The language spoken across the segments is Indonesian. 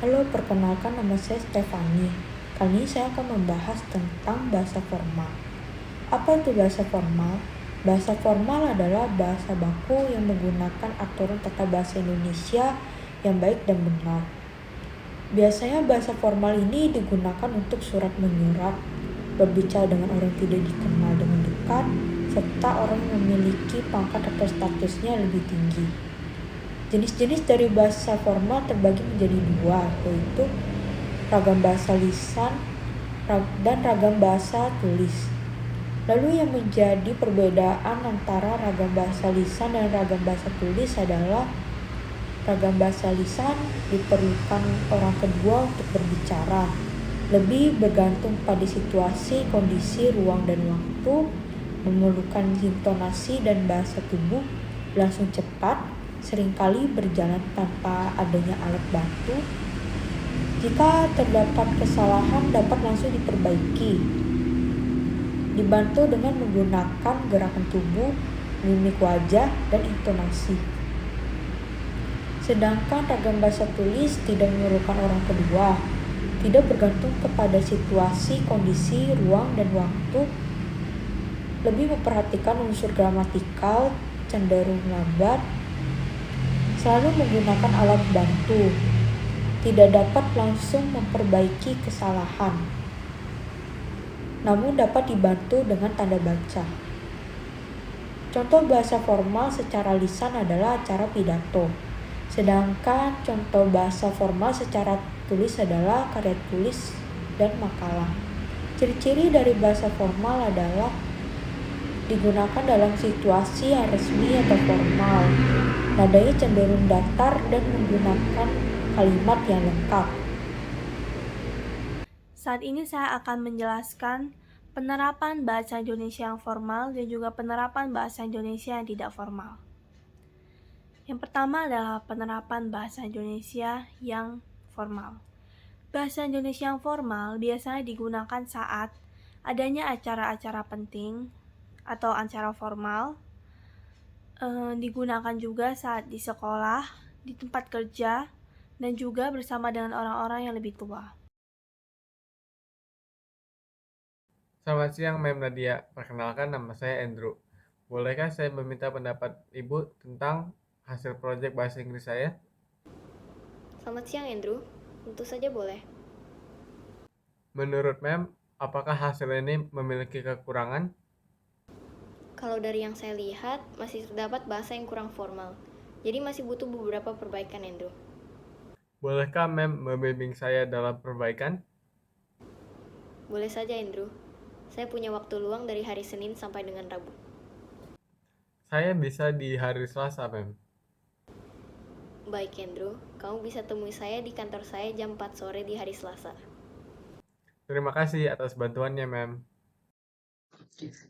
Halo, perkenalkan nama saya Stefani. Kali ini saya akan membahas tentang bahasa formal. Apa itu bahasa formal? Bahasa formal adalah bahasa baku yang menggunakan aturan tata bahasa Indonesia yang baik dan benar. Biasanya bahasa formal ini digunakan untuk surat menyurat, berbicara dengan orang tidak dikenal dengan dekat, serta orang yang memiliki pangkat atau statusnya lebih tinggi. Jenis-jenis dari bahasa formal terbagi menjadi dua, yaitu ragam bahasa lisan dan ragam bahasa tulis. Lalu yang menjadi perbedaan antara ragam bahasa lisan dan ragam bahasa tulis adalah ragam bahasa lisan diperlukan orang kedua untuk berbicara, lebih bergantung pada situasi, kondisi, ruang, dan waktu, memerlukan intonasi dan bahasa tubuh, langsung cepat, seringkali berjalan tanpa adanya alat bantu. Jika terdapat kesalahan dapat langsung diperbaiki, dibantu dengan menggunakan gerakan tubuh, mimik wajah, dan intonasi. Sedangkan ragam bahasa tulis tidak memerlukan orang kedua, tidak bergantung kepada situasi, kondisi, ruang, dan waktu, lebih memperhatikan unsur gramatikal, cenderung lambat, selalu menggunakan alat bantu, tidak dapat langsung memperbaiki kesalahan, namun dapat dibantu dengan tanda baca. Contoh bahasa formal secara lisan adalah acara pidato, sedangkan contoh bahasa formal secara tulis adalah karya tulis dan makalah. Ciri-ciri dari bahasa formal adalah digunakan dalam situasi yang resmi atau formal, nadanya cenderung datar dan menggunakan kalimat yang lengkap. Saat ini saya akan menjelaskan penerapan bahasa Indonesia yang formal dan juga penerapan bahasa Indonesia yang tidak formal. Yang pertama adalah penerapan bahasa Indonesia yang formal. Bahasa Indonesia yang formal biasanya digunakan saat adanya acara-acara penting atau acara formal, digunakan juga saat di sekolah, di tempat kerja, dan juga bersama dengan orang-orang yang lebih tua. Selamat siang, Mem Nadia. Perkenalkan, nama saya Andrew. Bolehkah saya meminta pendapat Ibu tentang hasil proyek bahasa Inggris saya? Selamat siang, Andrew. Tentu saja boleh. Menurut Mem, apakah hasil ini memiliki kekurangan? Kalau dari yang saya lihat, masih terdapat bahasa yang kurang formal. Jadi masih butuh beberapa perbaikan, Andrew. Bolehkah Mem membimbing saya dalam perbaikan? Boleh saja, Andrew. Saya punya waktu luang dari hari Senin sampai dengan Rabu. Saya bisa di hari Selasa, Mem. Baik, Andrew. Kamu bisa temui saya di kantor saya jam 4 sore di hari Selasa. Terima kasih atas bantuannya, Mem.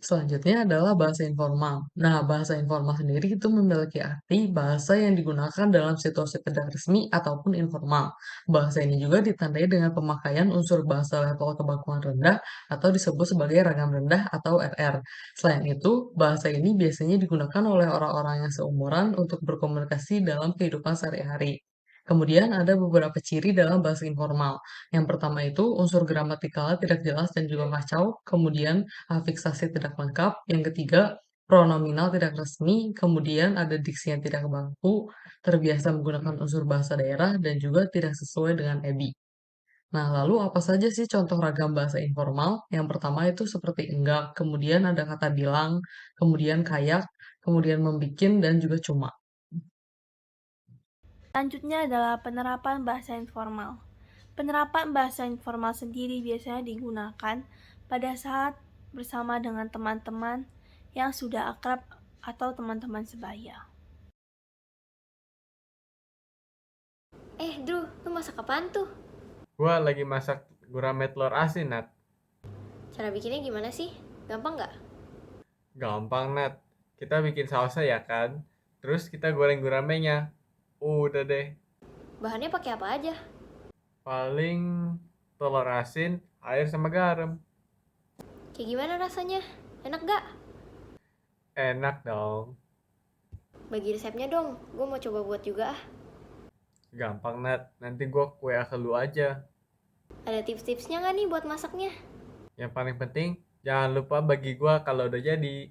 Selanjutnya adalah bahasa informal. Nah, bahasa informal sendiri itu memiliki arti bahasa yang digunakan dalam situasi tidak resmi ataupun informal. Bahasa ini juga ditandai dengan pemakaian unsur bahasa level kebakuan rendah atau disebut sebagai ragam rendah atau RR. Selain itu, bahasa ini biasanya digunakan oleh orang-orang yang seumuran untuk berkomunikasi dalam kehidupan sehari-hari. Kemudian ada beberapa ciri dalam bahasa informal. Yang pertama itu unsur gramatikalnya tidak jelas dan juga kacau. Kemudian afiksasi tidak lengkap. Yang ketiga, pronominal tidak resmi. Kemudian ada diksi yang tidak baku, terbiasa menggunakan unsur bahasa daerah, dan juga tidak sesuai dengan EBI. Nah, lalu apa saja sih contoh ragam bahasa informal? Yang pertama itu seperti enggak, kemudian ada kata bilang, kemudian kayak, kemudian membikin, dan juga cuma. Selanjutnya adalah penerapan bahasa informal. Penerapan bahasa informal sendiri biasanya digunakan pada saat bersama dengan teman-teman yang sudah akrab atau teman-teman sebaya. Drew, lu masak apaan tuh? Gua lagi masak gurame telur asin, Nat. Cara bikinnya gimana sih? Gampang nggak? Gampang, Nat. Kita bikin sausnya ya kan? Terus kita goreng guramenya. Udah deh. Bahannya pakai apa aja? Paling telur asin, air sama garam. Kayak gimana rasanya? Enak nggak? Enak dong. Bagi resepnya dong, gue mau coba buat juga ah. Gampang, Nat. Nanti gue WA ke lu aja. Ada tips-tipsnya nggak nih buat masaknya? Yang paling penting, jangan lupa bagi gue kalau udah jadi.